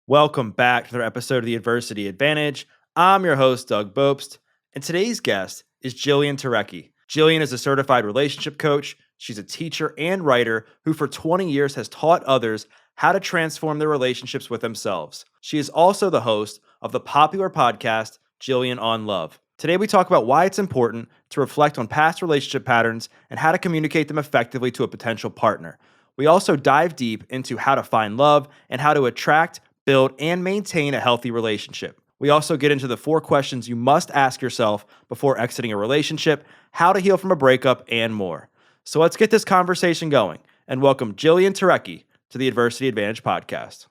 Welcome back to another episode of The Adversity Advantage. I'm your host, Doug Bopst, and today's guest is Jillian Turecki. Jillian is a certified relationship coach. She's a teacher and writer who for 20 years has taught others how to transform their relationships with themselves. She is also the host of the popular podcast, Jillian on Love. Today we talk about why it's important to reflect on past relationship patterns and how to communicate them effectively to a potential partner. We also dive deep into how to find love and how to attract, build, and maintain a healthy relationship. We also get into the 4 questions you must ask yourself before exiting a relationship, how to heal from a breakup, and more. So let's get this conversation going and welcome Jillian Turecki to the Adversity Advantage podcast.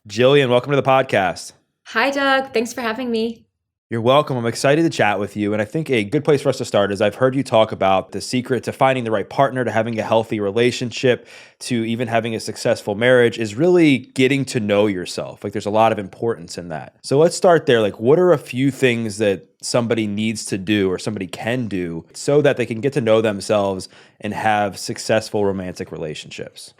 Jillian, welcome to the podcast. Hi, Doug. Thanks for having me. You're welcome. I'm excited to chat with you. And I think a good place for us to start is I've heard you talk about the secret to finding the right partner, to having a healthy relationship, to even having a successful marriage is really getting to know yourself. Like there's a lot of importance in that. So let's start there. Like what are a few things that somebody needs to do or somebody can do so that they can get to know themselves and have successful romantic relationships?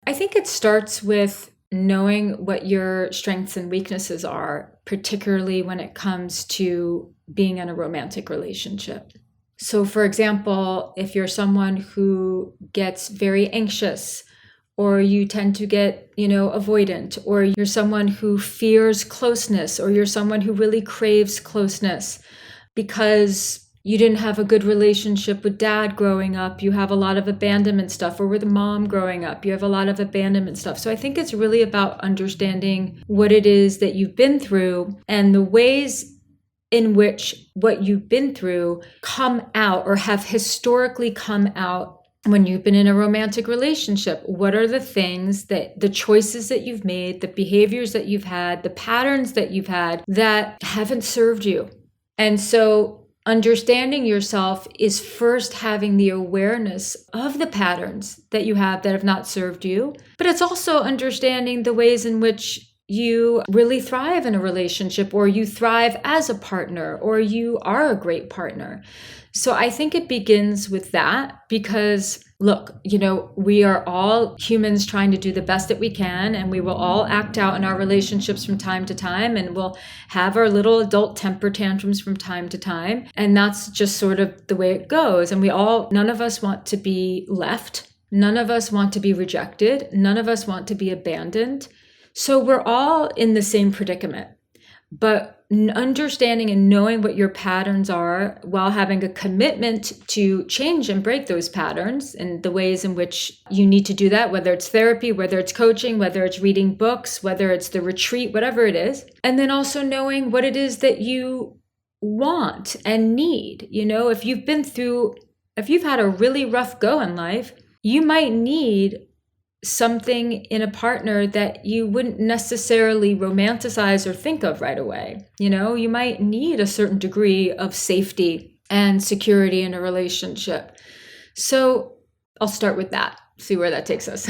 I think it starts with knowing what your strengths and weaknesses are, particularly when it comes to being in a romantic relationship. So, for example, if you're someone who gets very anxious, or you tend to get, avoidant, or you're someone who fears closeness, or you're someone who really craves closeness because you didn't have a good relationship with dad growing up, you have a lot of abandonment stuff, or with mom growing up, you have a lot of abandonment stuff. So I think it's really about understanding what it is that you've been through and the ways in which what you've been through come out or have historically come out when you've been in a romantic relationship. What are the things the choices that you've made, the behaviors that you've had, the patterns that you've had that haven't served you? And so understanding yourself is first having the awareness of the patterns that you have that have not served you, but it's also understanding the ways in which you really thrive in a relationship, or you thrive as a partner, or you are a great partner. So I think it begins with that because, look, we are all humans trying to do the best that we can, and we will all act out in our relationships from time to time, and we'll have our little adult temper tantrums from time to time. And that's just sort of the way it goes. And none of us want to be left. None of us want to be rejected. None of us want to be abandoned. So we're all in the same predicament. But understanding and knowing what your patterns are while having a commitment to change and break those patterns and the ways in which you need to do that, whether it's therapy, whether it's coaching, whether it's reading books, whether it's the retreat, whatever it is. And then also knowing what it is that you want and need. If you've had a really rough go in life, you might need something in a partner that you wouldn't necessarily romanticize or think of right away. You might need a certain degree of safety and security in a relationship. So I'll start with that, see where that takes us.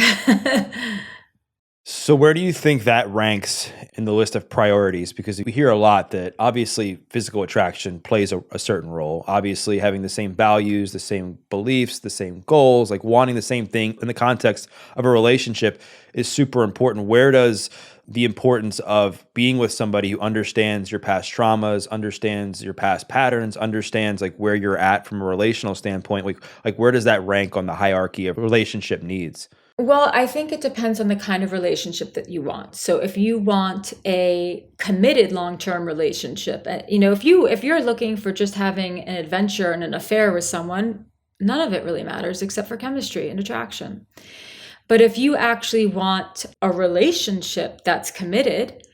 So where do you think that ranks in the list of priorities? Because we hear a lot that obviously physical attraction plays a certain role. Obviously having the same values, the same beliefs, the same goals, like wanting the same thing in the context of a relationship is super important. Where does the importance of being with somebody who understands your past traumas, understands your past patterns, understands like where you're at from a relational standpoint, like where does that rank on the hierarchy of relationship needs? Well, I think it depends on the kind of relationship that you want. So if you want a committed long-term relationship, if you're looking for just having an adventure and an affair with someone, none of it really matters except for chemistry and attraction. But if you actually want a relationship that's committed,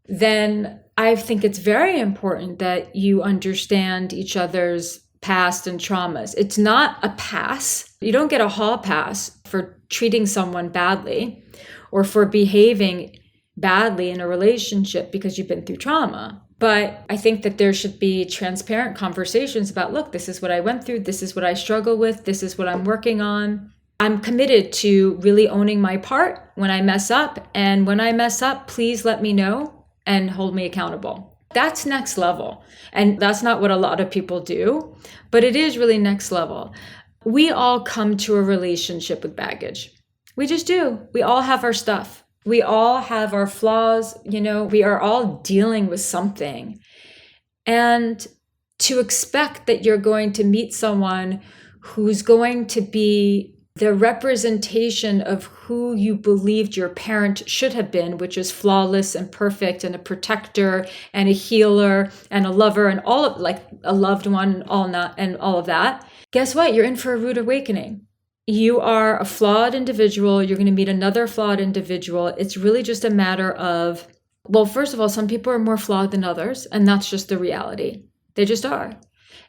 then I think it's very important that you understand each other's past and traumas. It's not a pass. You don't get a hall pass for treating someone badly or for behaving badly in a relationship because you've been through trauma. But I think that there should be transparent conversations about, look, this is what I went through. This is what I struggle with. This is what I'm working on. I'm committed to really owning my part when I mess up. And when I mess up, please let me know and hold me accountable. That's next level. And that's not what a lot of people do, but it is really next level. We all come to a relationship with baggage. We just do. We all have our stuff. We all have our flaws, we are all dealing with something. And to expect that you're going to meet someone who's going to be the representation of who you believed your parent should have been, which is flawless and perfect and a protector and a healer and a lover and all of, like, a loved one, and all of that. Guess what? You're in for a rude awakening. You are a flawed individual. You're going to meet another flawed individual. It's really just a matter of, well, first of all, some people are more flawed than others, and that's just the reality. They just are.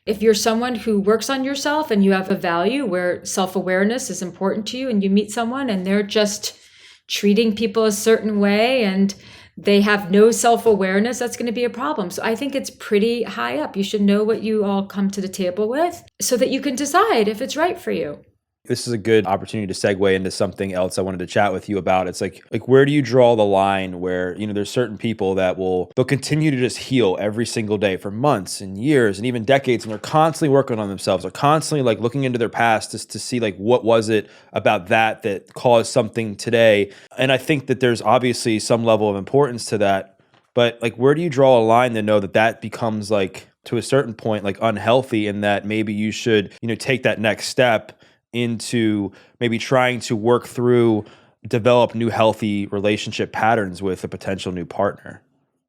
If you're someone who works on yourself and you have a value where self-awareness is important to you, and you meet someone and they're just treating people a certain way and they have no self-awareness, that's going to be a problem. So I think it's pretty high up. You should know what you all come to the table with so that you can decide if it's right for you. This is a good opportunity to segue into something else I wanted to chat with you about. It's like where do you draw the line where, there's certain people that they'll continue to just heal every single day for months and years and even decades, and they're constantly working on themselves. They're constantly like looking into their past just to see like what was it about that caused something today. And I think that there's obviously some level of importance to that, but like where do you draw a line to know that becomes like to a certain point like unhealthy, and that maybe you should, take that next step into maybe trying to work through, develop new healthy relationship patterns with a potential new partner?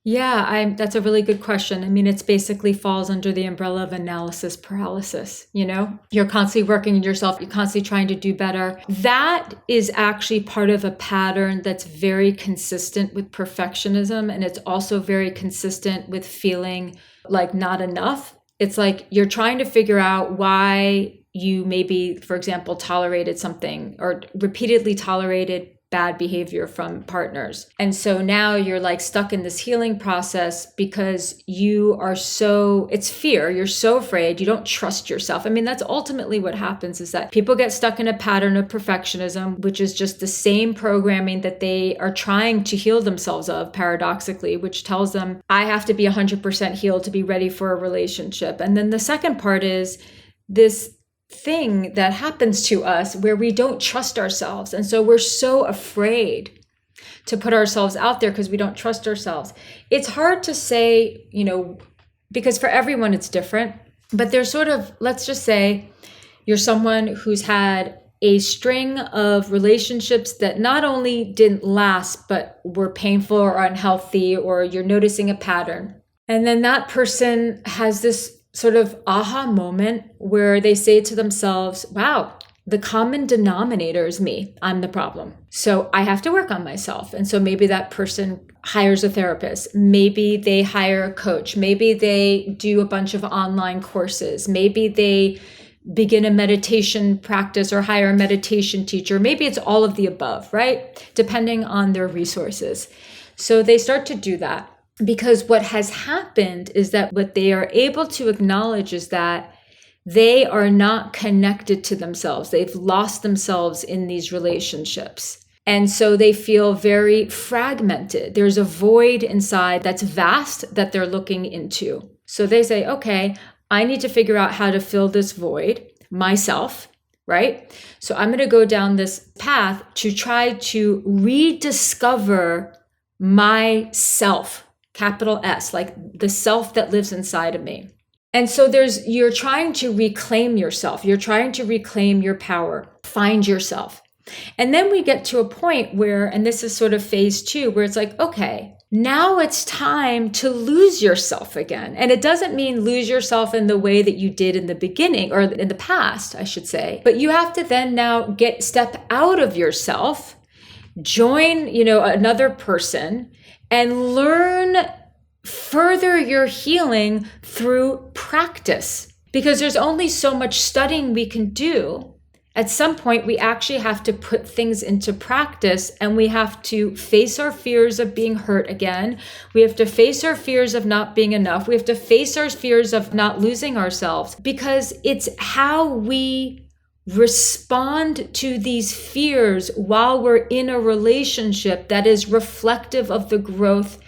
Yeah, that's a really good question. I mean, it's basically falls under the umbrella of analysis paralysis. You're constantly working on yourself. You're constantly trying to do better. That is actually part of a pattern that's very consistent with perfectionism. And it's also very consistent with feeling like not enough. It's like you're trying to figure out why you maybe, for example, tolerated something or repeatedly tolerated bad behavior from partners. And so now you're like stuck in this healing process because it's fear. You're so afraid. You don't trust yourself. I mean, that's ultimately what happens, is that people get stuck in a pattern of perfectionism, which is just the same programming that they are trying to heal themselves of, paradoxically, which tells them, I have to be 100% healed to be ready for a relationship. And then the second part is this thing that happens to us where we don't trust ourselves. And so we're so afraid to put ourselves out there because we don't trust ourselves. It's hard to say, because for everyone it's different, but there's sort of, let's just say you're someone who's had a string of relationships that not only didn't last, but were painful or unhealthy, or you're noticing a pattern. And then that person has this sort of aha moment where they say to themselves, wow, the common denominator is me. I'm the problem. So I have to work on myself. And so maybe that person hires a therapist. Maybe they hire a coach. Maybe they do a bunch of online courses. Maybe they begin a meditation practice or hire a meditation teacher. Maybe it's all of the above, right? Depending on their resources. So they start to do that. Because what has happened is that what they are able to acknowledge is that they are not connected to themselves. They've lost themselves in these relationships. And so they feel very fragmented. There's a void inside that's vast that they're looking into. So they say, okay, I need to figure out how to fill this void myself, right? So I'm going to go down this path to try to rediscover myself. Capital S, like the self that lives inside of me. And so you're trying to reclaim yourself. You're trying to reclaim your power, find yourself. And then we get to a point where, and this is sort of phase 2, where it's like, okay, now it's time to lose yourself again. And it doesn't mean lose yourself in the way that you did in the beginning, or in the past, I should say. But you have to then now step out of yourself, join, another person, and learn further your healing through practice. Because there's only so much studying we can do. At some point, we actually have to put things into practice, and we have to face our fears of being hurt again. We have to face our fears of not being enough. We have to face our fears of not losing ourselves, because it's how we respond to these fears while we're in a relationship that is reflective of the growth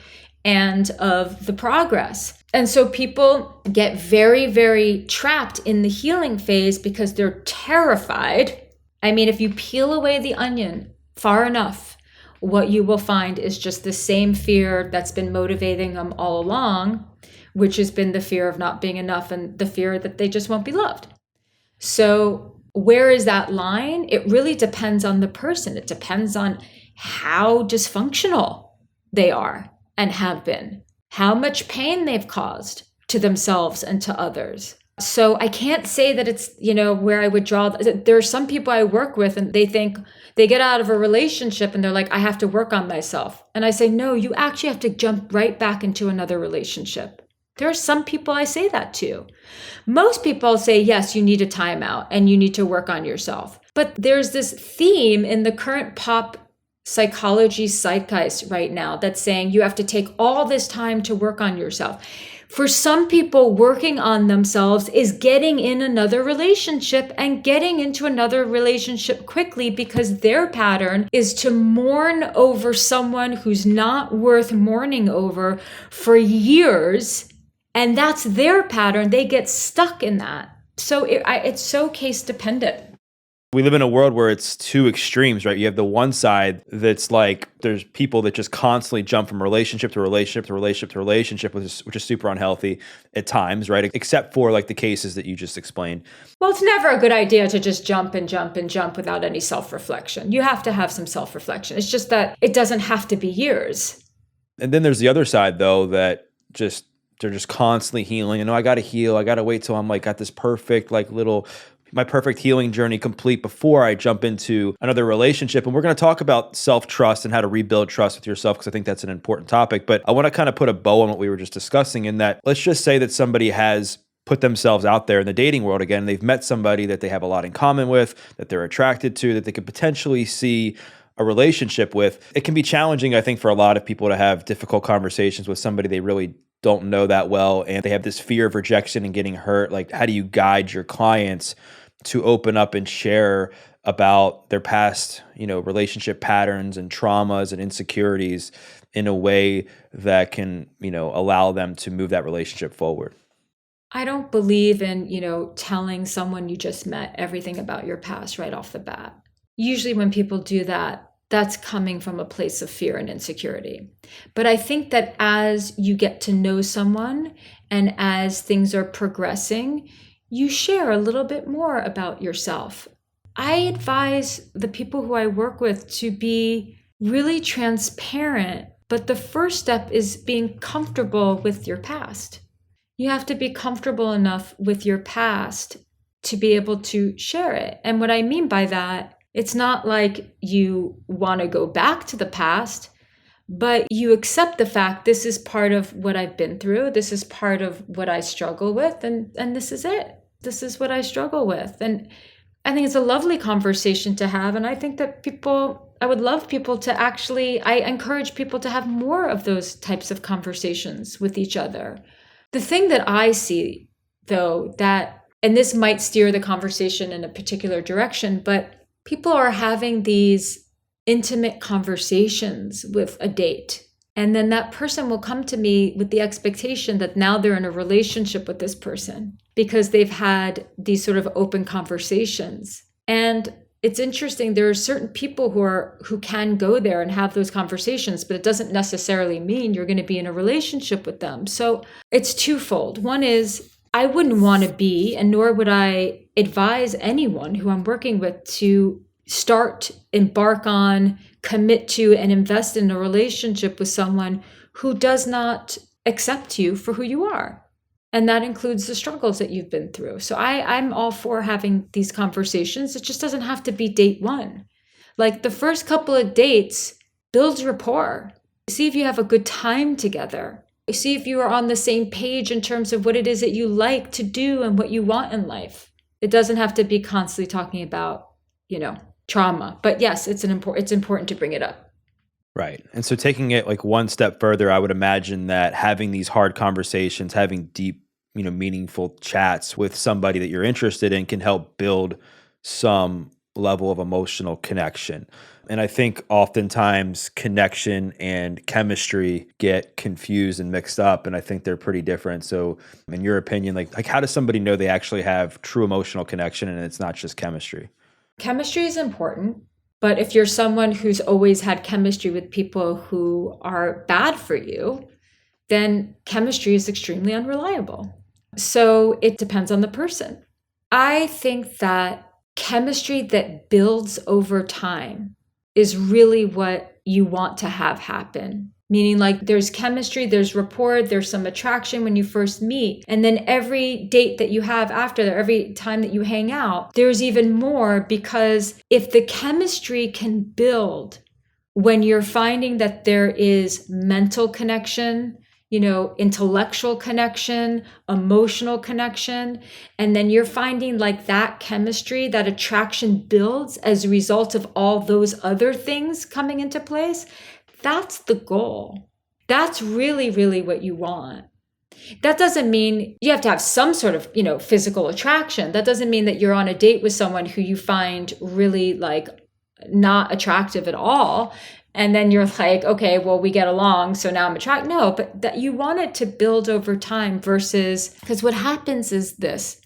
and of the progress. And so people get very, very trapped in the healing phase because they're terrified. I mean, if you peel away the onion far enough, what you will find is just the same fear that's been motivating them all along, which has been the fear of not being enough and the fear that they just won't be loved. So where is that line? It really depends on the person. It depends on how dysfunctional they are and have been, how much pain they've caused to themselves and to others. So I can't say that it's, where I would draw. There are some people I work with and they think they get out of a relationship and they're like, I have to work on myself. And I say, no, you actually have to jump right back into another relationship. There are some people I say that to. Most people say, yes, you need a timeout and you need to work on yourself. But there's this theme in the current pop psychology zeitgeist right now that's saying you have to take all this time to work on yourself. For some people, working on themselves is getting in another relationship and getting into another relationship quickly because their pattern is to mourn over someone who's not worth mourning over for years. And that's their pattern. They get stuck in that. So it's so case dependent. We live in a world where it's two extremes, right? You have the one side that's like, there's people that just constantly jump from relationship to relationship to relationship to relationship, which is super unhealthy at times, right? Except for like the cases that you just explained. Well, it's never a good idea to just jump and jump and jump without any self-reflection. You have to have some self-reflection. It's just that it doesn't have to be years. And then there's the other side though, that they're just constantly healing. I got to heal. I got to wait till I'm like got this perfect my perfect healing journey complete before I jump into another relationship. And we're going to talk about self-trust and how to rebuild trust with yourself because I think that's an important topic. But I want to kind of put a bow on what we were just discussing in that let's just say that somebody has put themselves out there in the dating world again. They've met somebody that they have a lot in common with, that they're attracted to, that they could potentially see a relationship with. It can be challenging, I think, for a lot of people to have difficult conversations with somebody they really don't know that well. And they have this fear of rejection and getting hurt. Like, how do you guide your clients to open up and share about their past, relationship patterns and traumas and insecurities in a way that can, allow them to move that relationship forward? I don't believe in, telling someone you just met everything about your past right off the bat. Usually when people do that, that's coming from a place of fear and insecurity. But I think that as you get to know someone and as things are progressing, you share a little bit more about yourself. I advise the people who I work with to be really transparent, but the first step is being comfortable with your past. You have to be comfortable enough with your past to be able to share it. And what I mean by that, it's not like you want to go back to the past, but you accept the fact this is part of what I've been through. This is part of what I struggle with. And this is it. This is what I struggle with. And I think it's a lovely conversation to have. And I think that I would love people to I encourage people to have more of those types of conversations with each other. The thing that I see, though, and this might steer the conversation in a particular direction, but people are having these intimate conversations with a date. And then that person will come to me with the expectation that now they're in a relationship with this person because they've had these sort of open conversations. And it's interesting, there are certain people who can go there and have those conversations, but it doesn't necessarily mean you're going to be in a relationship with them. So it's twofold. One is I wouldn't want to be, and nor would I advise anyone who I'm working with to embark on, commit to, and invest in a relationship with someone who does not accept you for who you are. And that includes the struggles that you've been through. So I'm all for having these conversations. It just doesn't have to be date one. Like the first couple of dates builds rapport. See if you have a good time together. See if you are on the same page in terms of what it is that you like to do and what you want in life. It doesn't have to be constantly talking about, trauma. But yes, it's important to bring it up. Right. And so taking it like one step further, I would imagine that having these hard conversations, having deep, meaningful chats with somebody that you're interested in can help build some level of emotional connection. And I think oftentimes connection and chemistry get confused and mixed up, and I think they're pretty different. So in your opinion, like how does somebody know they actually have true emotional connection and it's not just chemistry? Chemistry is important, But if you're someone who's always had chemistry with people who are bad for you, then chemistry is extremely unreliable. So it depends on the person. I think that chemistry that builds over time is really what you want to have happen. Meaning, like, there's chemistry, there's rapport, there's some attraction when you first meet. And then every date that you have after that, every time that you hang out, there's even more, because if the chemistry can build when you're finding that there is mental connection, intellectual connection, emotional connection, and then you're finding like that chemistry, that attraction builds as a result of all those other things coming into place, that's the goal. That's really, really what you want. That doesn't mean you have to have some sort of, physical attraction. That doesn't mean that you're on a date with someone who you find really like not attractive at all. And then you're like, okay, well, we get along, so now I'm attracted. No, but that you want it to build over time versus, because what happens is this: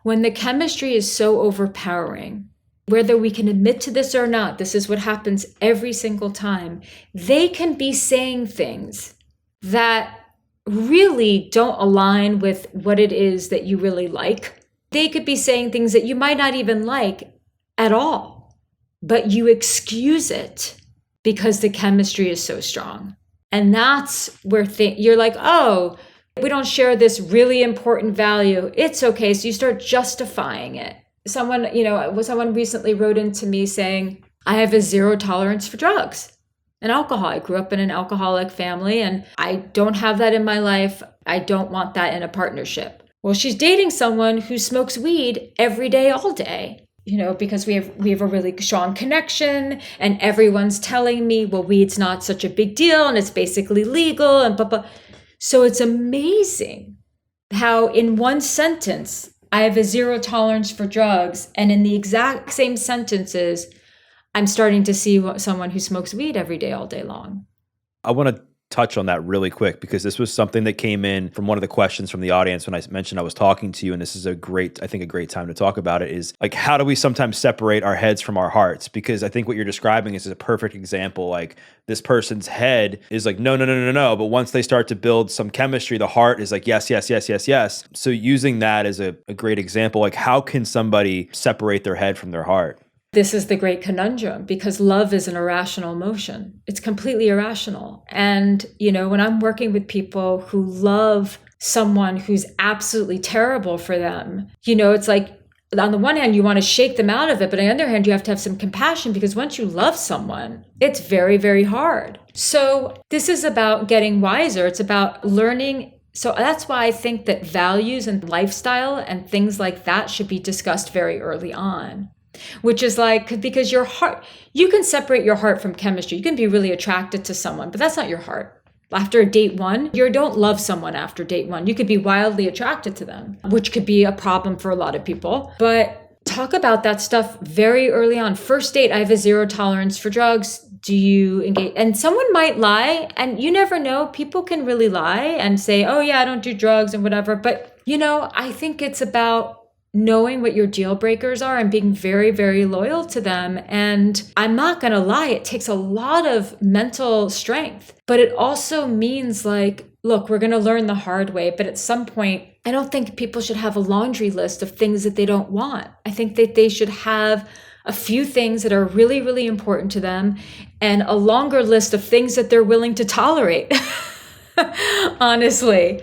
when the chemistry is so overpowering, whether we can admit to this or not, this is what happens every single time. They can be saying things that really don't align with what it is that you really like. They could be saying things that you might not even like at all, but you excuse it because the chemistry is so strong. And that's where you're like, oh, we don't share this really important value. It's okay. So you start justifying it. Someone recently wrote into me saying, I have a zero tolerance for drugs and alcohol. I grew up in an alcoholic family and I don't have that in my life. I don't want that in a partnership. Well, she's dating someone who smokes weed every day, all day. Because we have a really strong connection, and everyone's telling me, well, weed's not such a big deal and it's basically legal and blah, blah. So it's amazing how in one sentence, I have a zero tolerance for drugs, and in the exact same sentences, I'm starting to see someone who smokes weed every day, all day long. I want to touch on that really quick, because this was something that came in from one of the questions from the audience when I mentioned I was talking to you, and this is a great time to talk about it, is like, how do we sometimes separate our heads from our hearts? Because I think what you're describing is a perfect example. Like, this person's head is like, no, but once they start to build some chemistry, the heart is like, yes. So using that as a great example, like, how can somebody separate their head from their heart? This is the great conundrum, because love is an irrational emotion. It's completely irrational. And, when I'm working with people who love someone who's absolutely terrible for them, it's like, on the one hand, you want to shake them out of it, but on the other hand, you have to have some compassion, because once you love someone, it's very, very hard. So this is about getting wiser. It's about learning. So that's why I think that values and lifestyle and things like that should be discussed very early on. Which is like, because your heart, you can separate your heart from chemistry. You can be really attracted to someone, but that's not your heart. After date one, you don't love someone after date one. You could be wildly attracted to them, which could be a problem for a lot of people. But talk about that stuff very early on. First date, I have a zero tolerance for drugs. Do you engage? And someone might lie, and you never know. People can really lie and say, oh yeah, I don't do drugs and whatever. But, I think it's about knowing what your deal breakers are and being very, very loyal to them. And I'm not going to lie, it takes a lot of mental strength, but it also means like, look, we're going to learn the hard way. But at some point, I don't think people should have a laundry list of things that they don't want. I think that they should have a few things that are really, really important to them and a longer list of things that they're willing to tolerate, honestly,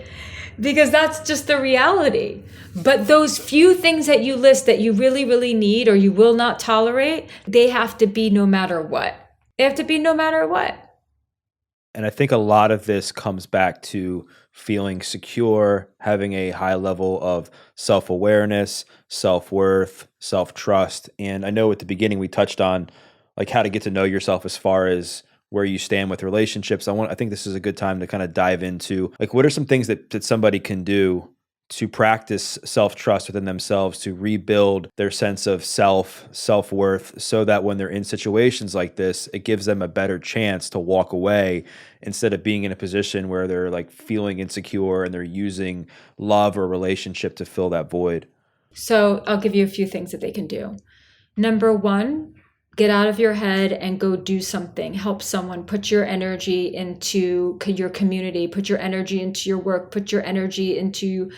because that's just the reality. But those few things that you list that you really, really need or you will not tolerate, they have to be no matter what. They have to be no matter what. And I think a lot of this comes back to feeling secure, having a high level of self-awareness, self-worth, self-trust. And I know at the beginning we touched on like how to get to know yourself as far as where you stand with relationships. I think this is a good time to kind of dive into like, what are some things that somebody can do to practice self-trust within themselves, to rebuild their sense of self-worth, so that when they're in situations like this, it gives them a better chance to walk away instead of being in a position where they're like feeling insecure and they're using love or relationship to fill that void. So I'll give you a few things that they can do. Number one, get out of your head and go do something, help someone, put your energy into your community, put your energy into your work, put your energy into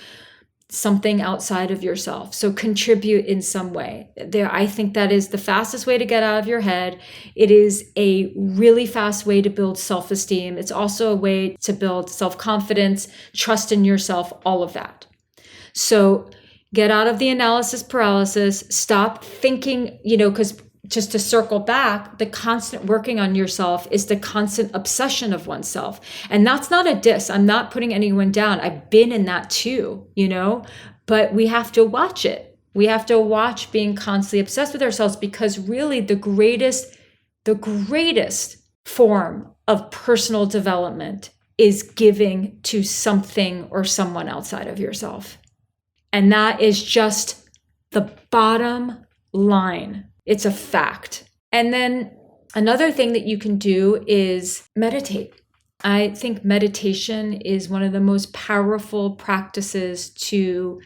something outside of yourself. So contribute in some way. I think that is the fastest way to get out of your head. It is a really fast way to build self-esteem. It's also a way to build self-confidence, trust in yourself, all of that. So get out of the analysis paralysis, stop thinking, because just to circle back, the constant working on yourself is the constant obsession of oneself. And that's not a diss. I'm not putting anyone down. I've been in that too, but we have to watch it. We have to watch being constantly obsessed with ourselves, because really the greatest form of personal development is giving to something or someone outside of yourself. And that is just the bottom line. It's a fact. And then another thing that you can do is meditate. I think meditation is one of the most powerful practices to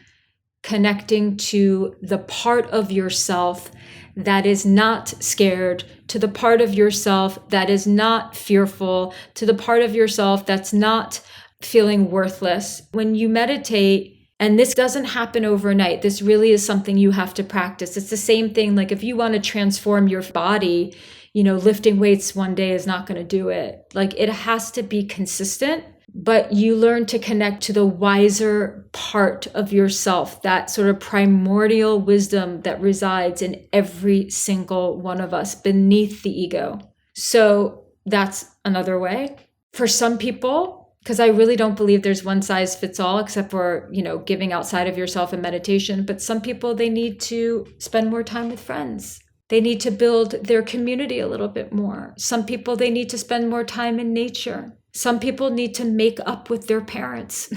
connecting to the part of yourself that is not scared, to the part of yourself that is not fearful, to the part of yourself that's not feeling worthless. When you meditate, and this doesn't happen overnight. This really is something you have to practice. It's the same thing. Like if you want to transform your body, lifting weights one day is not going to do it. Like it has to be consistent, but you learn to connect to the wiser part of yourself, that sort of primordial wisdom that resides in every single one of us beneath the ego. So that's another way. For some people, because I really don't believe there's one size fits all, except for, giving outside of yourself and meditation. But some people, they need to spend more time with friends. They need to build their community a little bit more. Some people, they need to spend more time in nature. Some people need to make up with their parents.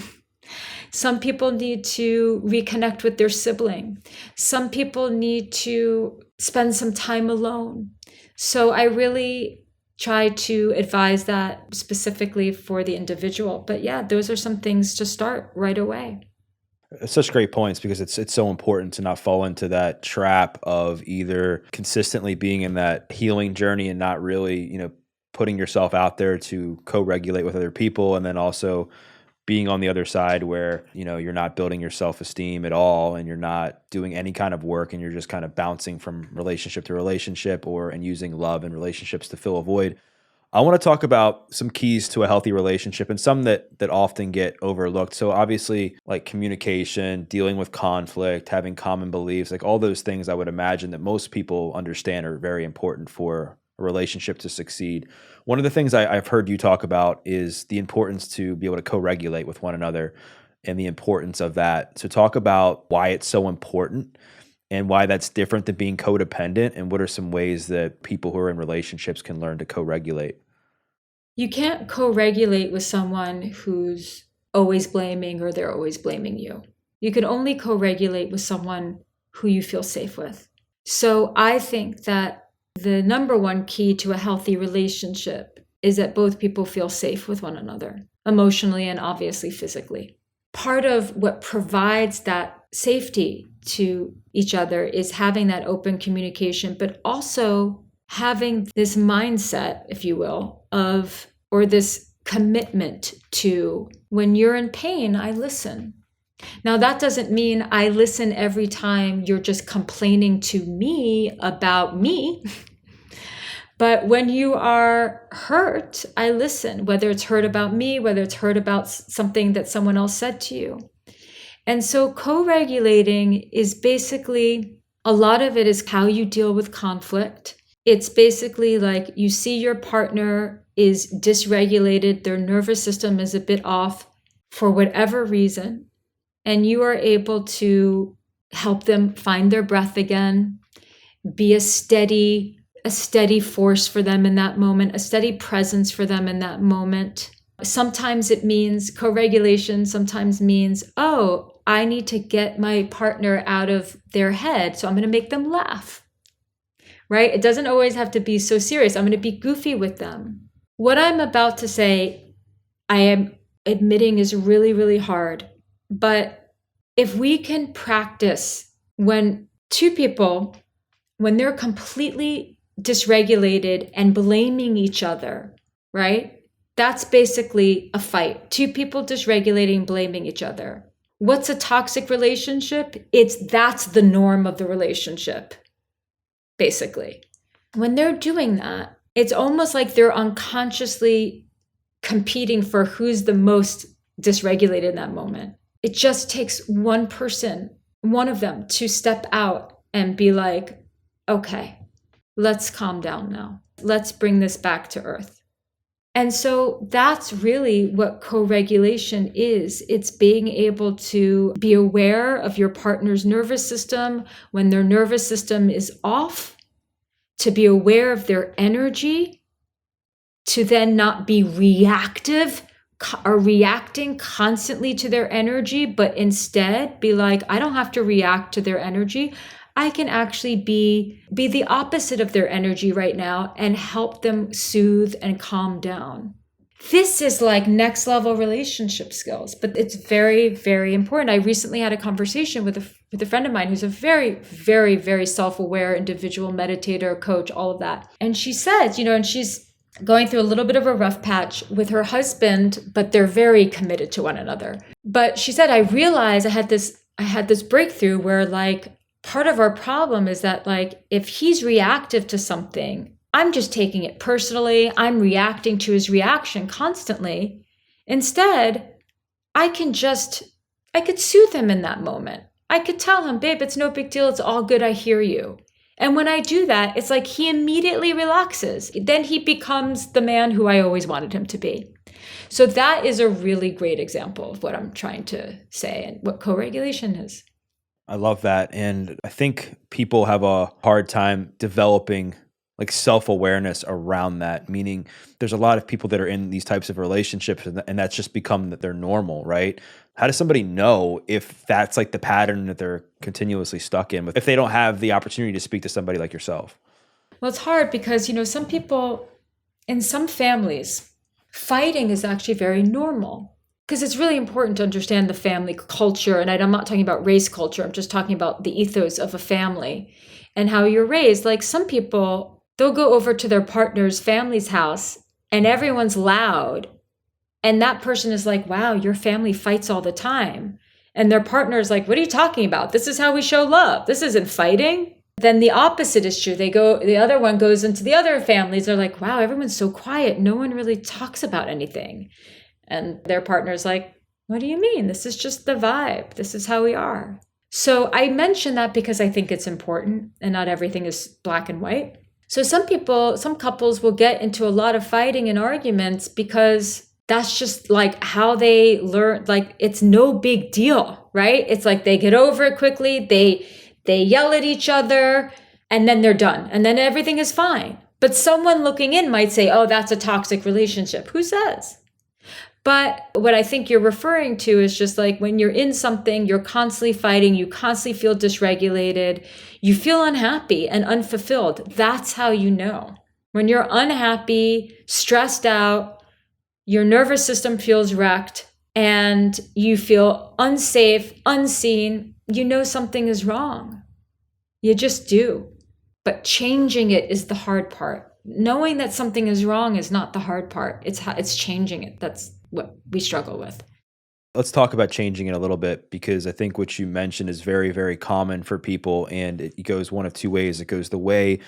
Some people need to reconnect with their sibling. Some people need to spend some time alone. So I really try to advise that specifically for the individual. But yeah, those are some things to start right away. It's such great points, because it's so important to not fall into that trap of either consistently being in that healing journey and not really, putting yourself out there to co-regulate with other people, and then also being on the other side where, you're not building your self-esteem at all, and you're not doing any kind of work, and you're just kind of bouncing from relationship to relationship and using love and relationships to fill a void. I want to talk about some keys to a healthy relationship, and some that often get overlooked. So obviously, like communication, dealing with conflict, having common beliefs, like all those things I would imagine that most people understand are very important for a relationship to succeed. One of the things I've heard you talk about is the importance to be able to co-regulate with one another, and the importance of that. So talk about why it's so important and why that's different than being codependent, and what are some ways that people who are in relationships can learn to co-regulate. You can't co-regulate with someone who's always blaming or they're always blaming you. You can only co-regulate with someone who you feel safe with. So I think that the number one key to a healthy relationship is that both people feel safe with one another, emotionally and obviously physically. Part of what provides that safety to each other is having that open communication, but also having this mindset, if you will, or this commitment to, when you're in pain, I listen. Now, that doesn't mean I listen every time you're just complaining to me about me. But when you are hurt, I listen, whether it's hurt about me, whether it's hurt about something that someone else said to you. And so co-regulating is basically, a lot of it is how you deal with conflict. It's basically like you see your partner is dysregulated, their nervous system is a bit off for whatever reason, and you are able to help them find their breath again, be a steady force for them in that moment, a steady presence for them in that moment. Sometimes it means co-regulation, sometimes means, oh, I need to get my partner out of their head, so I'm going to make them laugh, right? It doesn't always have to be so serious. I'm going to be goofy with them. What I'm about to say, I am admitting is really, really hard. But if we can practice when two people, when they're completely dysregulated and blaming each other, right? That's basically a fight. Two people dysregulating, blaming each other. What's a toxic relationship? That's the norm of the relationship, basically. When they're doing that, it's almost like they're unconsciously competing for who's the most dysregulated in that moment. It just takes one person, one of them, to step out and be like, okay, let's calm down now. Let's bring this back to earth. And so that's really what co-regulation is. It's being able to be aware of your partner's nervous system when their nervous system is off, to be aware of their energy, to then not be reactive or reacting constantly to their energy, but instead be like, I don't have to react to their energy. I can actually be the opposite of their energy right now and help them soothe and calm down. This is like next level relationship skills, but it's very, very important. I recently had a conversation with a friend of mine who's a very, very, very self-aware individual, meditator, coach, all of that. And she says, and she's going through a little bit of a rough patch with her husband, but they're very committed to one another. But she said, I realized I had this breakthrough where like part of our problem is that like if he's reactive to something, I'm just taking it personally. I'm reacting to his reaction constantly. Instead, I could soothe him in that moment. I could tell him, babe, it's no big deal. It's all good. I hear you. And when I do that, it's like he immediately relaxes. Then he becomes the man who I always wanted him to be. So that is a really great example of what I'm trying to say and what co-regulation is. I love that. And I think people have a hard time developing like self-awareness around that, meaning there's a lot of people that are in these types of relationships and that's just become that they're normal, right? How does somebody know if that's like the pattern that they're continuously stuck in if they don't have the opportunity to speak to somebody like yourself? Well, it's hard because, some people in some families, fighting is actually very normal because it's really important to understand the family culture. And I'm not talking about race culture. I'm just talking about the ethos of a family and how you're raised. Like some people, they'll go over to their partner's family's house and everyone's loud. And that person is like, wow, your family fights all the time. And their partner is like, what are you talking about? This is how we show love. This isn't fighting. Then the opposite is true. The other one goes into the other families. They're like, wow, everyone's so quiet. No one really talks about anything. And their partner's like, what do you mean? This is just the vibe. This is how we are. So I mention that because I think it's important and not everything is black and white. So some couples will get into a lot of fighting and arguments because that's just like how they learn, like it's no big deal, right? It's like they get over it quickly, they yell at each other, and then they're done. And then everything is fine. But someone looking in might say, oh, that's a toxic relationship. Who says? But what I think you're referring to is just like when you're in something, you're constantly fighting, you constantly feel dysregulated, you feel unhappy and unfulfilled. That's how you know. When you're unhappy, stressed out, your nervous system feels wrecked, and you feel unsafe, unseen, you know something is wrong. You just do. But changing it is the hard part. Knowing that something is wrong is not the hard part. It's changing it. That's what we struggle with. Let's talk about changing it a little bit, because I think what you mentioned is very, very common for people, and it goes one of two ways. It goes the way,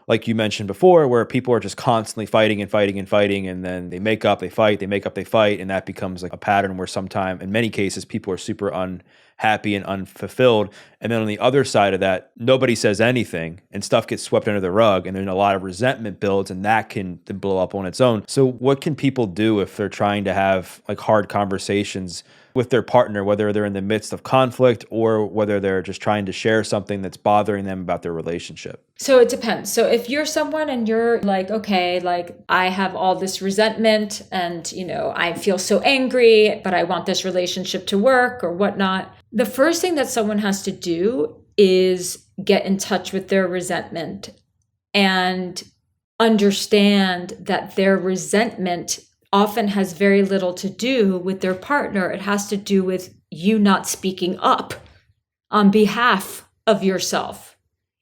like you mentioned before, where people are just constantly fighting and fighting and fighting, and then they make up, they fight, they make up, they fight, and that becomes like a pattern where sometime, in many cases, people are super unhappy and unfulfilled. And then on the other side of that, nobody says anything and stuff gets swept under the rug, and then a lot of resentment builds, and that can then blow up on its own. So what can people do if they're trying to have like hard conversations with their partner, whether they're in the midst of conflict or whether they're just trying to share something that's bothering them about their relationship? So it depends. So if you're someone and you're like, okay, like I have all this resentment and, I feel so angry, but I want this relationship to work or whatnot. The first thing that someone has to do is get in touch with their resentment and understand that their resentment often has very little to do with their partner. It has to do with you not speaking up on behalf of yourself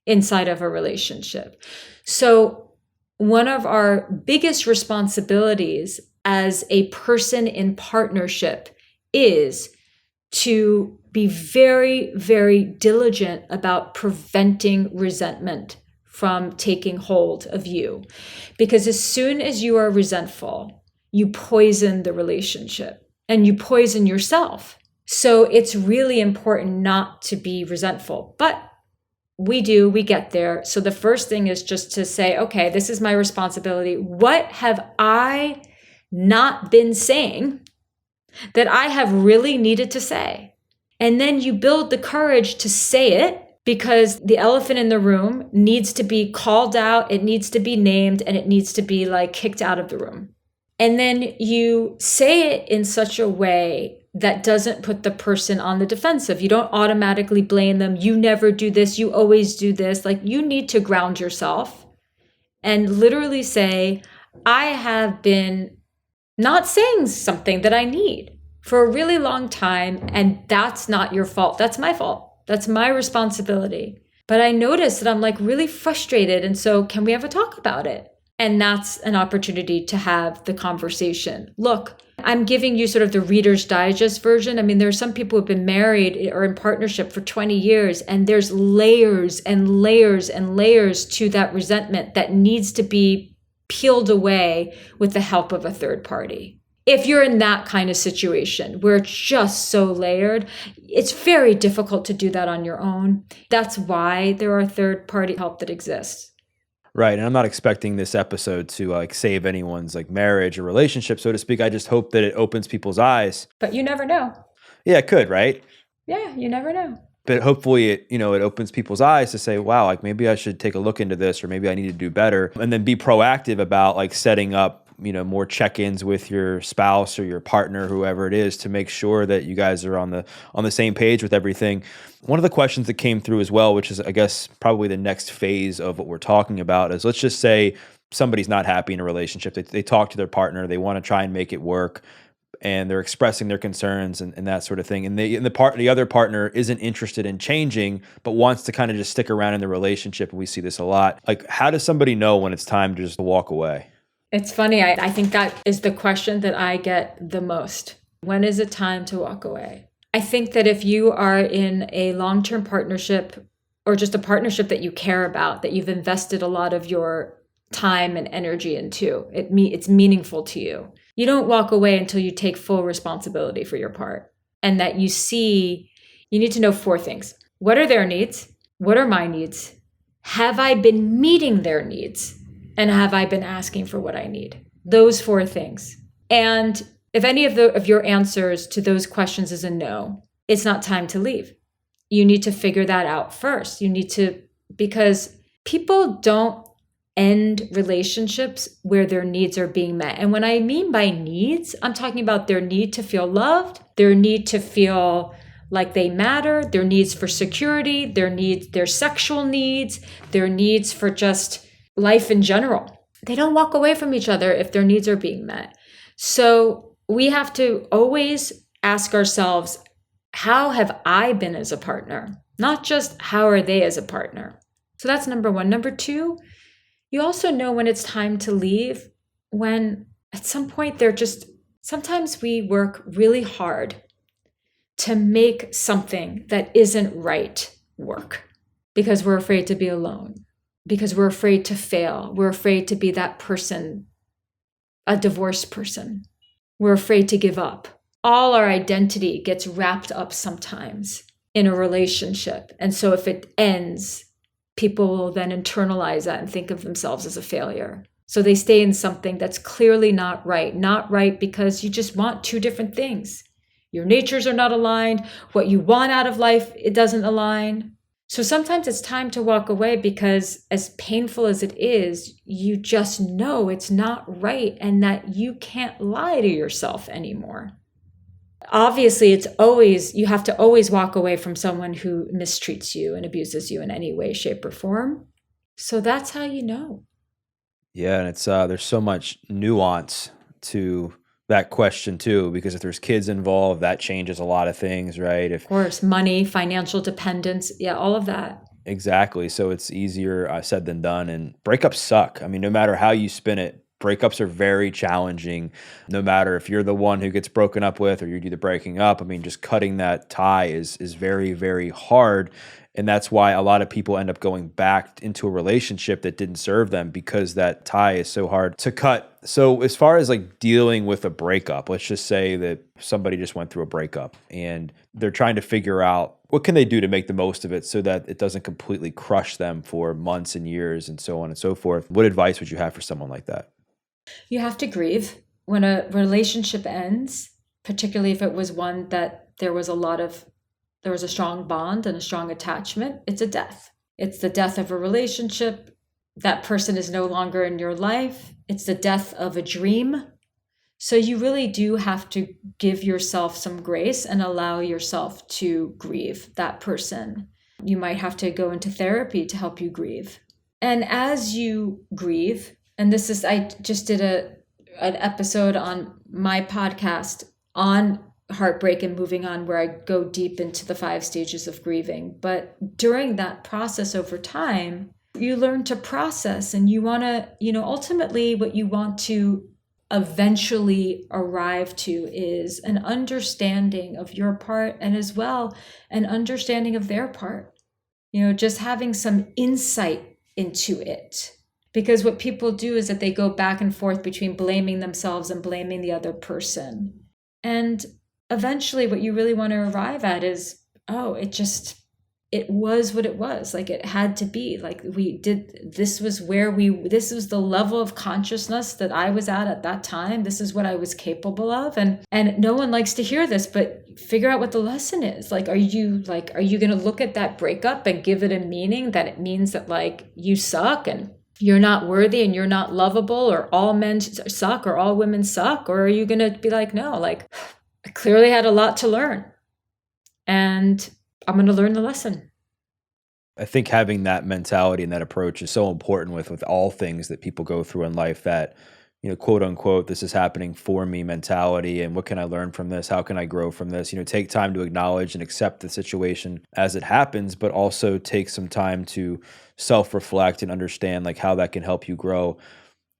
inside of a relationship. So one of our biggest responsibilities as a person in partnership is to be very, very diligent about preventing resentment from taking hold of you. Because as soon as you are resentful, you poison the relationship and you poison yourself. So it's really important not to be resentful. But we get there. So the first thing is just to say, okay, this is my responsibility. What have I not been saying that I have really needed to say? And then you build the courage to say it, because the elephant in the room needs to be called out, it needs to be named, and it needs to be like kicked out of the room. And then you say it in such a way that doesn't put the person on the defensive. You don't automatically blame them. You never do this. You always do this. Like, you need to ground yourself and literally say, I have been not saying something that I need for a really long time, and that's not your fault. That's my fault. That's my responsibility. But I noticed that I'm like really frustrated. And so can we have a talk about it? And that's an opportunity to have the conversation. Look, I'm giving you sort of the Reader's Digest version. I mean, there are some people who've been married or in partnership for 20 years, and there's layers and layers and layers to that resentment that needs to be peeled away with the help of a third party. If you're in that kind of situation where it's just so layered, it's very difficult to do that on your own. That's why there are third party help that exists. Right. And I'm not expecting this episode to like save anyone's like marriage or relationship, so to speak. I just hope that it opens people's eyes. But you never know. Yeah, it could, right? Yeah, you never know. But hopefully it opens people's eyes to say, wow, like maybe I should take a look into this, or maybe I need to do better, and then be proactive about like setting up, more check-ins with your spouse or your partner, whoever it is, to make sure that you guys are on the same page with everything. One of the questions that came through as well, which is, I guess, probably the next phase of what we're talking about, is let's just say somebody's not happy in a relationship. They talk to their partner, they want to try and make it work, and they're expressing their concerns and that sort of thing. And the other partner isn't interested in changing, but wants to kind of just stick around in the relationship. And we see this a lot. Like, how does somebody know when it's time to just walk away? It's funny. I think that is the question that I get the most. When is it time to walk away? I think that if you are in a long-term partnership, or just a partnership that you care about, that you've invested a lot of your time and energy into, it's meaningful to you. You don't walk away until you take full responsibility for your part. And that you need to know 4 things. What are their needs? What are my needs? Have I been meeting their needs? And have I been asking for what I need? Those 4 things. And if any of your answers to those questions is a no, it's not time to leave. You need to figure that out first. Because people don't end relationships where their needs are being met. And when I mean by needs, I'm talking about their need to feel loved, their need to feel like they matter, their needs for security, their sexual needs, their needs for just life in general. They don't walk away from each other if their needs are being met. So we have to always ask ourselves, how have I been as a partner? Not just how are they as a partner? So that's number 1. Number 2, you also know when it's time to leave, when at some point sometimes we work really hard to make something that isn't right work because we're afraid to be alone. Because we're afraid to fail. We're afraid to be that person, a divorced person. We're afraid to give up. All our identity gets wrapped up sometimes in a relationship. And so if it ends, people will then internalize that and think of themselves as a failure. So they stay in something that's clearly not right. Not right because you just want 2 different things. Your natures are not aligned. What you want out of life, it doesn't align. So sometimes it's time to walk away because, as painful as it is, you just know it's not right and that you can't lie to yourself anymore. Obviously, you have to always walk away from someone who mistreats you and abuses you in any way, shape, or form. So that's how you know. Yeah, and it's there's so much nuance to that question too, because if there's kids involved, that changes a lot of things, right? Of course, money, financial dependence, yeah, all of that. Exactly. So it's easier said than done. And breakups suck. I mean, no matter how you spin it, breakups are very challenging. No matter if you're the one who gets broken up with or you do the breaking up, I mean, just cutting that tie is very, very hard. And that's why a lot of people end up going back into a relationship that didn't serve them because that tie is so hard to cut. So as far as like dealing with a breakup, let's just say that somebody just went through a breakup and they're trying to figure out what can they do to make the most of it so that it doesn't completely crush them for months and years and so on and so forth. What advice would you have for someone like that? You have to grieve when a relationship ends, particularly if it was one that there was a strong bond and a strong attachment. It's a death. It's the death of a relationship. That person is no longer in your life. It's the death of a dream. So you really do have to give yourself some grace and allow yourself to grieve that person. You might have to go into therapy to help you grieve. And as you grieve, and I just did an episode on my podcast on heartbreak and moving on, where I go deep into the 5 stages of grieving. But during that process over time, you learn to process, and you want to, ultimately what you want to eventually arrive to is an understanding of your part, and as well an understanding of their part. Just having some insight into it. Because what people do is that they go back and forth between blaming themselves and blaming the other person. And eventually what you really want to arrive at is, it was what it was. Like, it had to be. Like, this was the level of consciousness that I was at that time. This is what I was capable of. And no one likes to hear this, but figure out what the lesson is. Like, are you going to look at that breakup and give it a meaning that it means that, like, you suck and you're not worthy and you're not lovable, or all men suck or all women suck? Or are you going to be like, no, like, I clearly had a lot to learn and I'm going to learn the lesson. I think having that mentality and that approach is so important with all things that people go through in life, that, quote unquote, this is happening for me mentality. And what can I learn from this? How can I grow from this? Take time to acknowledge and accept the situation as it happens, but also take some time to self-reflect and understand like how that can help you grow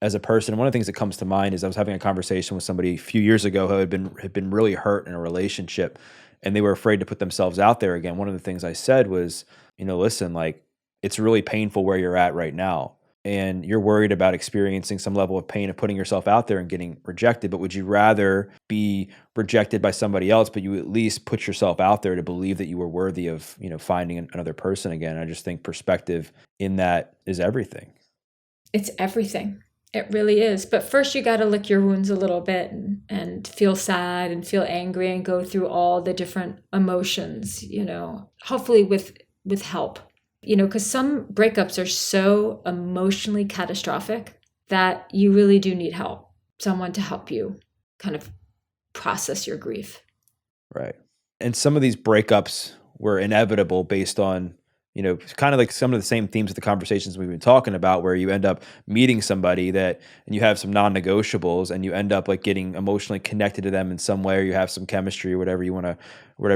as a person. And one of the things that comes to mind is I was having a conversation with somebody a few years ago who had been really hurt in a relationship, and they were afraid to put themselves out there again. One of the things I said was, listen, like, it's really painful where you're at right now, and you're worried about experiencing some level of pain of putting yourself out there and getting rejected. But would you rather be rejected by somebody else, but you at least put yourself out there to believe that you were worthy of, finding another person again? I just think perspective in that is everything. It's everything. It really is. But first you got to lick your wounds a little bit and feel sad and feel angry and go through all the different emotions, hopefully with help, because some breakups are so emotionally catastrophic that you really do need help, someone to help you kind of process your grief. Right. And some of these breakups were inevitable based on, kind of like some of the same themes of the conversations we've been talking about, where you end up meeting somebody and you have some non-negotiables, and you end up like getting emotionally connected to them in some way, or you have some chemistry or whatever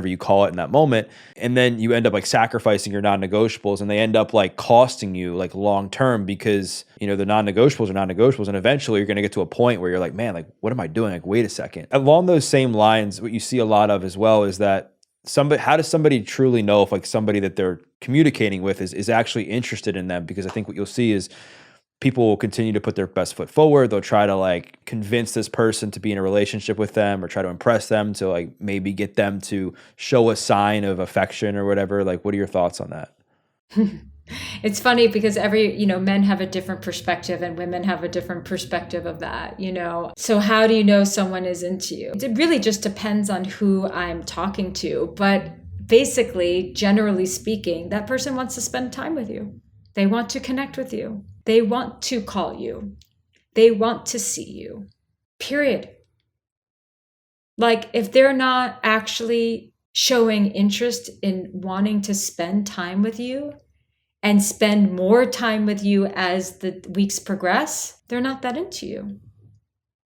you call it in that moment. And then you end up like sacrificing your non-negotiables, and they end up like costing you like long-term, because, the non-negotiables are non-negotiables. And eventually you're going to get to a point where you're like, man, like, what am I doing? Like, wait a second. Along those same lines, what you see a lot of as well is that how does somebody truly know if like somebody that they're communicating with is actually interested in them? Because I think what you'll see is people will continue to put their best foot forward. They'll try to like convince this person to be in a relationship with them, or try to impress them to like maybe get them to show a sign of affection or whatever. Like, what are your thoughts on that? It's funny because men have a different perspective and women have a different perspective of that, So how do you know someone is into you? It really just depends on who I'm talking to. But basically, generally speaking, that person wants to spend time with you. They want to connect with you. They want to call you. They want to see you. Period. Like, if they're not actually showing interest in wanting to spend time with you, and spend more time with you as the weeks progress, they're not that into you.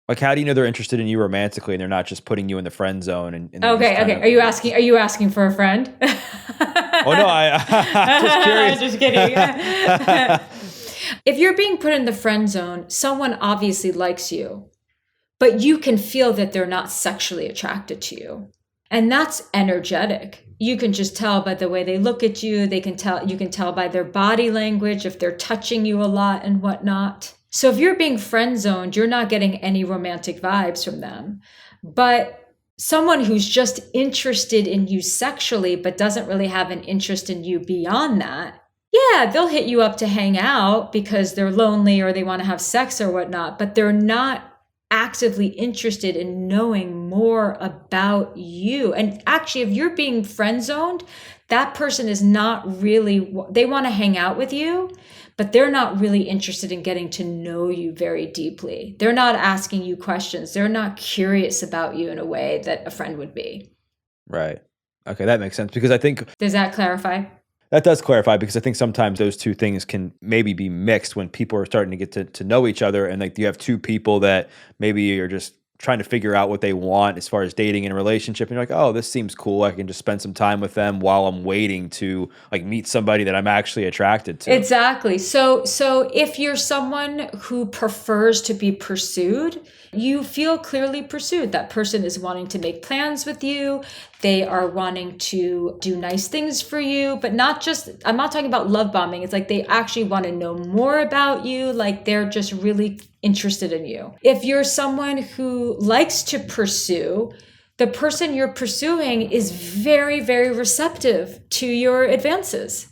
Like, how do you know they're interested in you romantically and they're not just putting you in the friend zone? And Okay. Are you asking for a friend? Oh no, just curious. Just kidding. If you're being put in the friend zone, someone obviously likes you, but you can feel that they're not sexually attracted to you. And that's energetic. You can just tell by the way they look at you. You can tell by their body language if they're touching you a lot and whatnot. So if you're being friend zoned, you're not getting any romantic vibes from them. But someone who's just interested in you sexually, but doesn't really have an interest in you beyond that, yeah, they'll hit you up to hang out because they're lonely or they want to have sex or whatnot, but they're not actively interested in knowing more about you. And actually, if you're being friend zoned, that person is not really, they want to hang out with you, but they're not really interested in getting to know you very deeply. They're not asking you questions. They're not curious about you in a way that a friend would be. Right. Okay, that makes sense because I think Does that clarify? that does clarify because I think sometimes those two things can maybe be mixed when people are starting to get to know each other, and like you have two people that maybe are just trying to figure out what they want as far as dating in a relationship, and you're like, oh, this seems cool. I can just spend some time with them while I'm waiting to like meet somebody that I'm actually attracted to. Exactly. So if you're someone who prefers to be pursued, you feel clearly pursued. That person is wanting to make plans with you. They are wanting to do nice things for you, but not just, I'm not talking about love bombing. It's like they actually want to know more about you. Like they're just really interested in you. If you're someone who likes to pursue, the person you're pursuing is very, very receptive to your advances.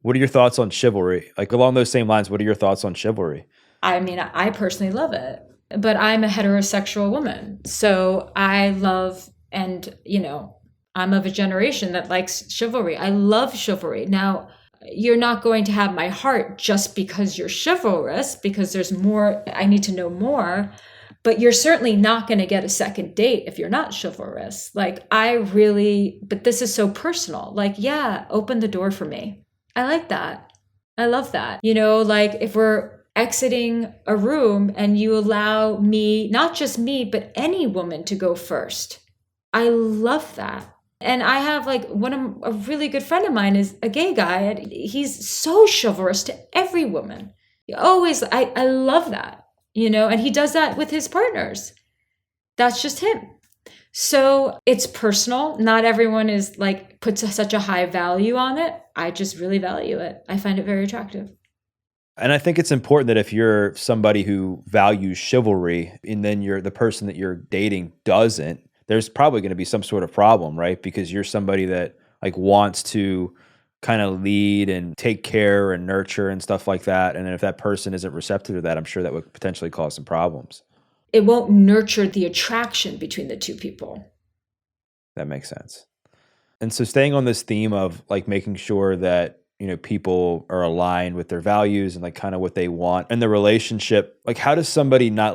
What are your thoughts on chivalry? Like along those same lines, what are your thoughts on chivalry? I mean, I personally love it, but I'm a heterosexual woman. So I love, and I'm of a generation that likes chivalry. I love chivalry. Now, you're not going to have my heart just because you're chivalrous, because there's more, I need to know more, but you're certainly not going to get a second date if you're not chivalrous. Like but this is so personal. Like, yeah, open the door for me. I like that. I love that. Like if we're exiting a room and you allow me, not just me, but any woman to go first. I love that. And I have like a really good friend of mine is a gay guy, and he's so chivalrous to every woman. I love that, and he does that with his partners. That's just him. So it's personal. Not everyone is like puts such a high value on it. I just really value it. I find it very attractive. And I think it's important that if you're somebody who values chivalry and then the person that you're dating doesn't, there's probably going to be some sort of problem, right? Because you're somebody that like wants to kind of lead and take care and nurture and stuff like that. And then if that person isn't receptive to that, I'm sure that would potentially cause some problems. It won't nurture the attraction between the two people. That makes sense. And so staying on this theme of like making sure that, people are aligned with their values and like kind of what they want in the relationship, like how does somebody not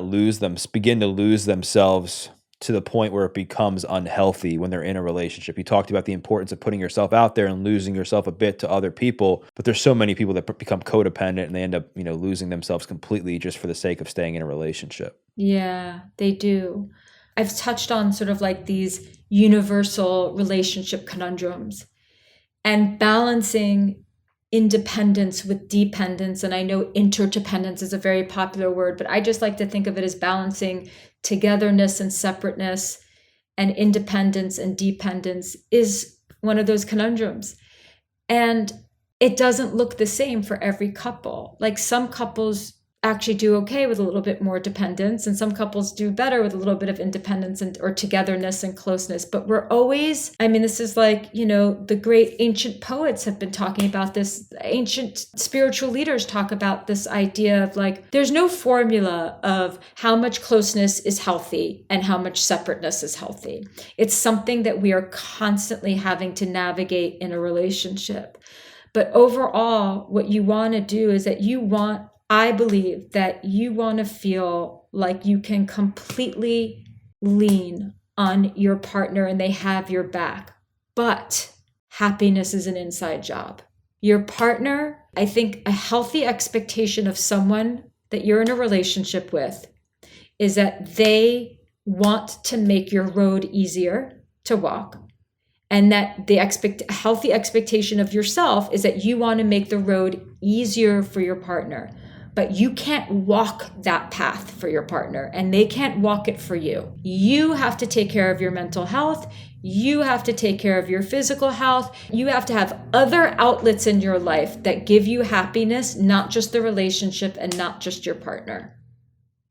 begin to lose themselves to the point where it becomes unhealthy when they're in a relationship? You talked about the importance of putting yourself out there and losing yourself a bit to other people, but there's so many people that become codependent and they end up, losing themselves completely just for the sake of staying in a relationship. Yeah, they do. I've touched on sort of like these universal relationship conundrums and balancing independence with dependence. And I know interdependence is a very popular word, but I just like to think of it as balancing togetherness and separateness, and independence and dependence is one of those conundrums. And it doesn't look the same for every couple. Like some couples actually do okay with a little bit more dependence, and some couples do better with a little bit of independence or togetherness and closeness. But we're always, this is like, the great ancient poets have been talking about this. Ancient spiritual leaders talk about this idea of like, there's no formula of how much closeness is healthy and how much separateness is healthy. It's something that we are constantly having to navigate in a relationship. But overall, what you want to do is that I believe that you want to feel like you can completely lean on your partner and they have your back. But happiness is an inside job. Your partner, I think a healthy expectation of someone that you're in a relationship with is that they want to make your road easier to walk And that the healthy expectation of yourself is that you want to make the road easier for your partner, but you can't walk that path for your partner and they can't walk it for you. You have to take care of your mental health. You have to take care of your physical health. You have to have other outlets in your life that give you happiness, not just the relationship and not just your partner.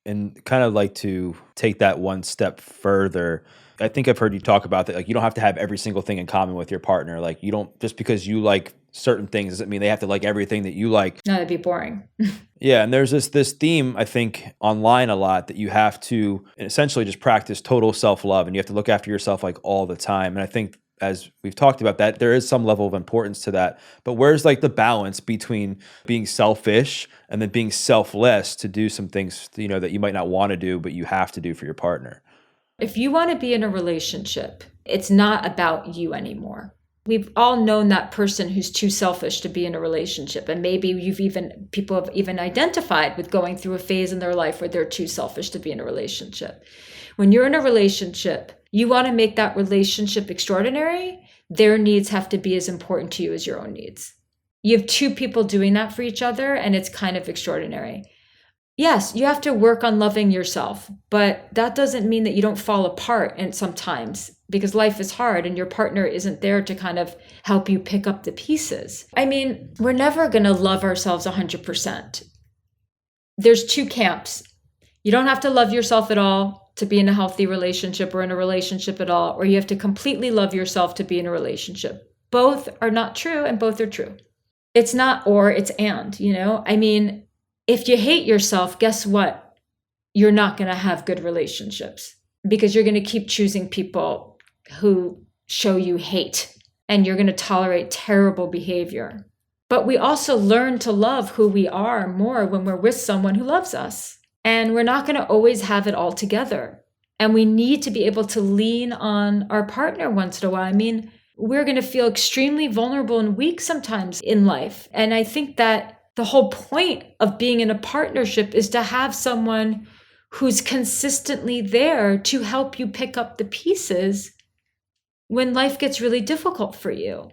And kind of like to take that one step further. I think I've heard you talk about that. Like, you don't have to have every single thing in common with your partner. Like, you don't, just because you like certain things doesn't mean they have to like everything that you like. No, that'd be boring. Yeah. And there's this theme, I think, online a lot that you have to essentially just practice total self-love and you have to look after yourself like all the time. And I think, as we've talked about, that there is some level of importance to that. But where's like the balance between being selfish and then being selfless to do some things, you know, that you might not want to do, but you have to do for your partner? If you want to be in a relationship, it's not about you anymore. We've all known that person who's too selfish to be in a relationship. And maybe people have even identified with going through a phase in their life where they're too selfish to be in a relationship. When you're in a relationship, you want to make that relationship extraordinary. Their needs have to be as important to you as your own needs. You have two people doing that for each other, and it's kind of extraordinary. Yes, you have to work on loving yourself, but that doesn't mean that you don't fall apart and sometimes, because life is hard and your partner isn't there to kind of help you pick up the pieces. I mean, we're never going to love ourselves 100%. There's two camps. You don't have to love yourself at all to be in a healthy relationship or in a relationship at all, or you have to completely love yourself to be in a relationship. Both are not true and both are true. It's not or, it's and, you know? I mean, if you hate yourself, guess what? You're not going to have good relationships because you're going to keep choosing people who show you hate and you're going to tolerate terrible behavior. But we also learn to love who we are more when we're with someone who loves us. And we're not going to always have it all together. And we need to be able to lean on our partner once in a while. I mean, we're going to feel extremely vulnerable and weak sometimes in life. And I think that the whole point of being in a partnership is to have someone who's consistently there to help you pick up the pieces when life gets really difficult for you.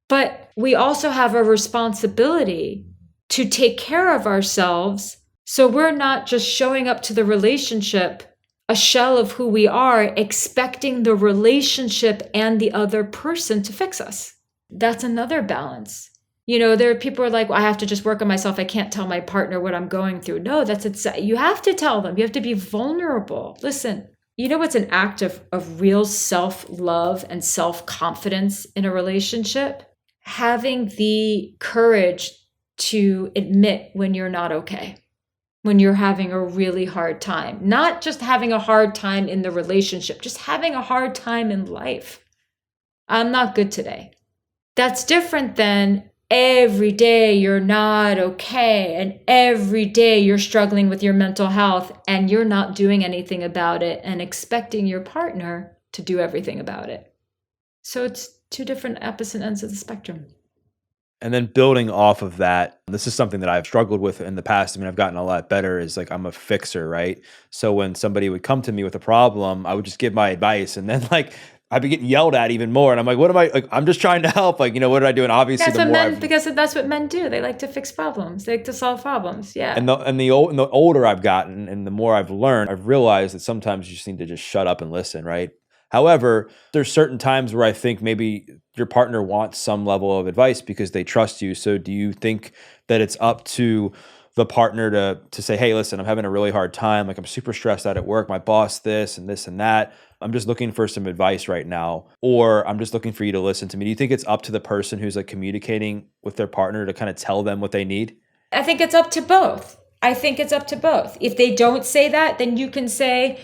But we also have a responsibility to take care of ourselves so we're not just showing up to the relationship a shell of who we are, expecting the relationship and the other person to fix us. That's another balance. You know, there are people who are like, well, I have to just work on myself. I can't tell my partner what I'm going through. No, you have to tell them. You have to be vulnerable. Listen, you know what's an act of real self-love and self-confidence in a relationship? Having the courage to admit when you're not okay, when you're having a really hard time. Not just having a hard time in the relationship, just having a hard time in life. I'm not good today. That's different than every day you're not okay and every day you're struggling with your mental health and you're not doing anything about it and expecting your partner to do everything about it. So it's two different opposite ends of the spectrum. And then building off of that, this is something that I've struggled with in the past. I mean, I've gotten a lot better, is like, I'm a fixer, right? So when somebody would come to me with a problem, I would just give my advice and then like I'd be getting yelled at even more. And I'm like, what am I, like, I'm just trying to help. Like, you know, what did I do? And obviously because that's what men do. They like to fix problems. They like to solve problems. Yeah. And the older I've gotten and the more I've learned, I've realized that sometimes you just need to just shut up and listen, right? However, there's certain times where I think maybe your partner wants some level of advice because they trust you. So do you think that it's up to the partner to say, hey, listen, I'm having a really hard time. Like, I'm super stressed out at work. My boss, this and this and that. I'm just looking for some advice right now. Or I'm just looking for you to listen to me. Do you think it's up to the person who's like communicating with their partner to kind of tell them what they need? I think it's up to both. If they don't say that, then you can say,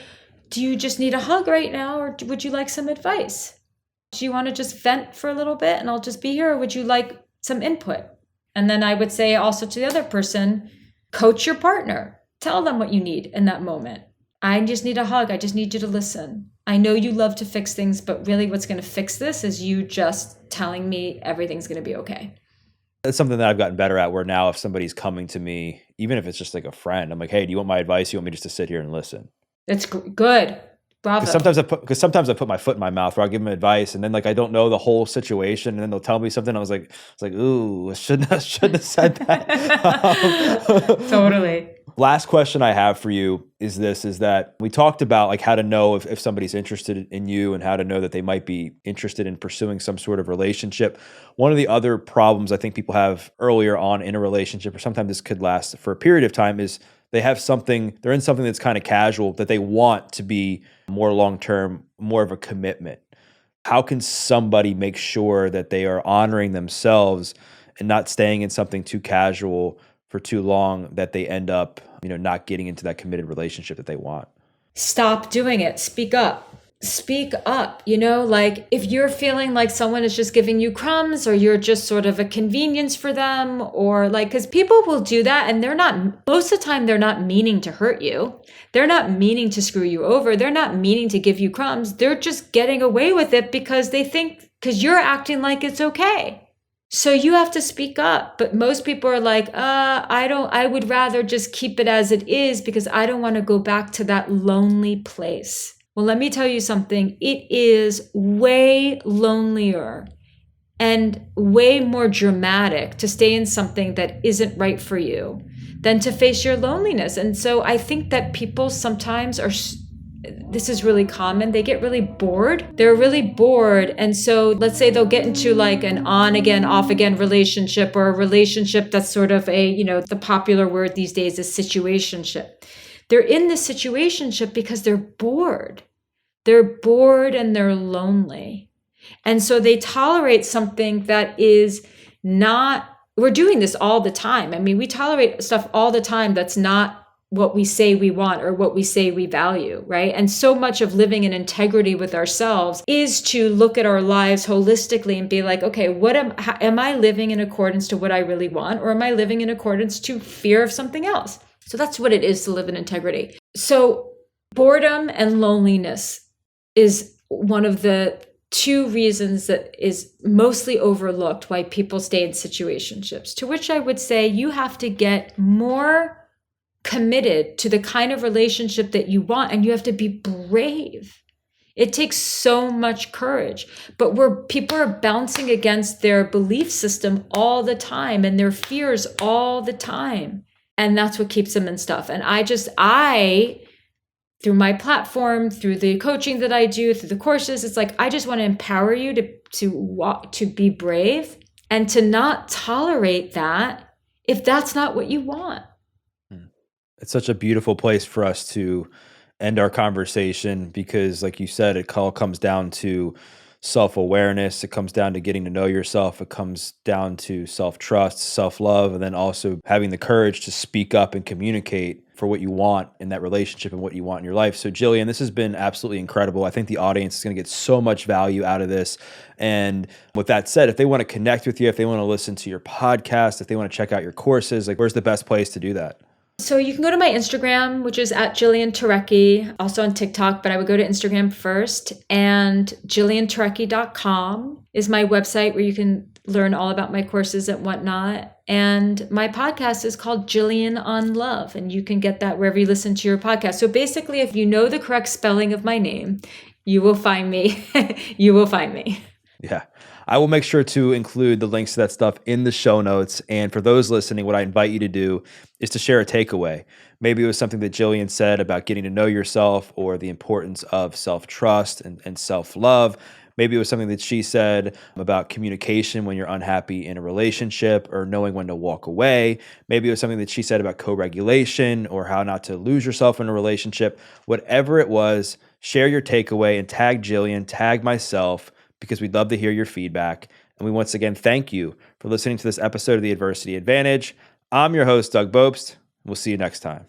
do you just need a hug right now? Or would you like some advice? Do you want to just vent for a little bit and I'll just be here? Or would you like some input? And then I would say also to the other person, coach your partner. Tell them what you need in that moment. I just need a hug. I just need you to listen. I know you love to fix things, but really what's going to fix this is you just telling me everything's going to be okay. That's something that I've gotten better at, where now if somebody's coming to me, even if it's just like a friend, I'm like, hey, do you want my advice? You want me just to sit here and listen? That's good. Bravo. Because sometimes I put my foot in my mouth where I'll give them advice and then like I don't know the whole situation and then they'll tell me something. It's like, ooh, I shouldn't have said that. Totally. Last question I have for you is that we talked about like how to know if somebody's interested in you and how to know that they might be interested in pursuing some sort of relationship. One of the other problems I think people have earlier on in a relationship, or sometimes this could last for a period of time, is they're in something that's kind of casual that they want to be more long-term, more of a commitment. How can somebody make sure that they are honoring themselves and not staying in something too casual for too long that they end up, not getting into that committed relationship that they want? Stop doing it. Speak up. Speak up. Like if you're feeling like someone is just giving you crumbs or you're just sort of a convenience for them, or like, because people will do that and most of the time, they're not meaning to hurt you. They're not meaning to screw you over. They're not meaning to give you crumbs. They're just getting away with it because you're acting like it's okay. So you have to speak up. But most people are like, I would rather just keep it as it is because I don't want to go back to that lonely place. Well, let me tell you something. It is way lonelier and way more dramatic to stay in something that isn't right for you than to face your loneliness. And so I think that people sometimes this is really common. They get really bored. They're really bored. And so let's say they'll get into like an on again, off again relationship, or a relationship that's sort of the popular word these days is situationship. They're in this situationship because they're bored. They're bored and they're lonely. And so they tolerate something that is not, we're doing this all the time. I mean, we tolerate stuff all the time that's not what we say we want or what we say we value, right? And so much of living in integrity with ourselves is to look at our lives holistically and be like, okay, am I living in accordance to what I really want, or am I living in accordance to fear of something else? So that's what it is to live in integrity. So boredom and loneliness is one of the two reasons that is mostly overlooked why people stay in situationships, to which I would say you have to get more committed to the kind of relationship that you want, and you have to be brave. It takes so much courage, but people are bouncing against their belief system all the time and their fears all the time. And that's what keeps them in stuff. And I, through my platform, through the coaching that I do, through the courses, it's like, I just want to empower you to be brave and to not tolerate that if that's not what you want. It's such a beautiful place for us to end our conversation because, like you said, it all comes down to self-awareness. It comes down to getting to know yourself. It comes down to self-trust, self-love, and then also having the courage to speak up and communicate for what you want in that relationship and what you want in your life. So, Jillian, this has been absolutely incredible. I think the audience is going to get so much value out of this. And with that said, if they want to connect with you, if they want to listen to your podcast, if they want to check out your courses, like where's the best place to do that? So you can go to my Instagram, which is at Jillian Turecki, also on TikTok, but I would go to Instagram first. And JillianTurecki.com is my website where you can learn all about my courses and whatnot. And my podcast is called Jillian on Love, and you can get that wherever you listen to your podcast. So basically, if you know the correct spelling of my name, you will find me. You will find me. Yeah. I will make sure to include the links to that stuff in the show notes. And for those listening, what I invite you to do is to share a takeaway. Maybe it was something that Jillian said about getting to know yourself, or the importance of self-trust and self-love. Maybe it was something that she said about communication when you're unhappy in a relationship, or knowing when to walk away. Maybe it was something that she said about co-regulation, or how not to lose yourself in a relationship. Whatever it was, share your takeaway and tag Jillian, tag myself, because we'd love to hear your feedback. And we once again thank you for listening to this episode of The Adversity Advantage. I'm your host, Doug Bopst. We'll see you next time.